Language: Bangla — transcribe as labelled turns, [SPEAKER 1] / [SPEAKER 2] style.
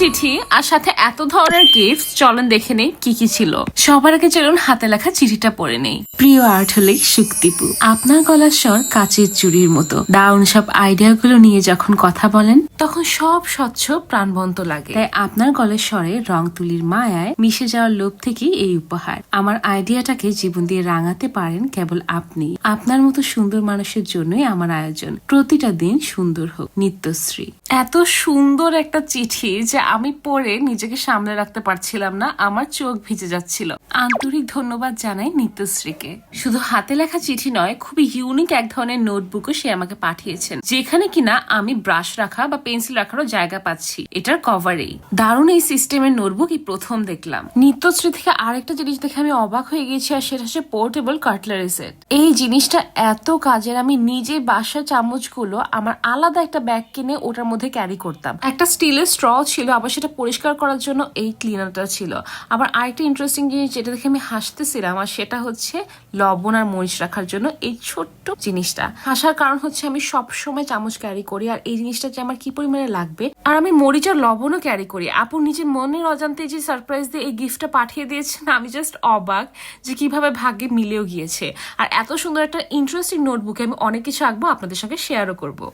[SPEAKER 1] চিঠি আর সাথে এত ধরনের গিফট, চলেন দেখে নেই কি কি ছিল। সবার আগে চলুন হাতে লেখা চিঠিটা পড়ে নেই। প্রিয় আর্টলিক শুক্তিপু, আপনার গলার স্বর কাচের চুড়ির মতো। দারুণ সব আইডিয়া গুলো নিয়ে যখন কথা বলেন তখন সব স্বচ্ছ প্রাণবন্ত লাগে। তাই আপনার গলার স্বরে রং তুলির মায়ায় মিশে যাওয়ার লোভ থেকেই এই উপহার। আমার আইডিয়াটাকে জীবন দিয়ে রাঙাতে পারেন কেবল আপনি। আপনার মতো সুন্দর মানুষের জন্যই আমার আয়োজন। প্রতিটা দিন সুন্দর হোক, নিত্যশ্রী। এত সুন্দর একটা চিঠি যে আমি পড়ে নিজেকে সামলে রাখতে পারছিলাম না, আমার চোখ ভিজে যাচ্ছিল। আন্তরিক ধন্যবাদ জানাই নিত্যশ্রীকে। শুধু হাতে লেখা চিঠি নয়, খুবই ইউনিক এক ধরনের নোটবুকও সে আমাকে পাঠিয়েছেন, যেখানে কিনা আমি ব্রাশ রাখা বা পেন্সিল রাখারও জায়গা পাচ্ছি এটার কভারেই। দারুণ এই সিস্টেমের নোটবুক এই প্রথম দেখলাম। নিত্যশ্রী থেকে আরেকটা জিনিস দেখে আমি অবাক হয়ে গেছি, আর সেটা হচ্ছে পোর্টেবল কাটলারি সেট। এই জিনিসটা এত কাজের, আমি নিজে বাসার চামচগুলো আমার আলাদা একটা ব্যাগ কিনে ওটার মধ্যে ক্যারি করতাম। একটা স্টিলের স্ট্র ছিল, আবার সেটা পরিষ্কার করার জন্য এই ক্লিনারটা ছিল। আবার আরেকটা ইন্টারেস্টিং জিনিস যেটা দেখে আমি হাসতেছিলাম, আর সেটা হচ্ছে লবণ আর মরিচ রাখার জন্য এই ছোট্ট জিনিসটা। হাসার কারণ হচ্ছে আমি সবসময় চামচ ক্যারি করি, আর এই জিনিসটা যে আমার কি পরিমাণে লাগবে। আর আমি মরিচ আর লবণও ক্যারি করি। আপু নিজের মনের অজান্তে যে সারপ্রাইজ দিয়ে এই গিফটটা পাঠিয়ে দিয়েছেন, আমি জাস্ট অবাক যে কিভাবে ভাগ্যে মিলেও গিয়েছে। আর এত সুন্দর একটা ইন্টারেস্টিং নোটবুকে আমি অনেক কিছু আঁকবো, আপনাদের সঙ্গে শেয়ারও করবো।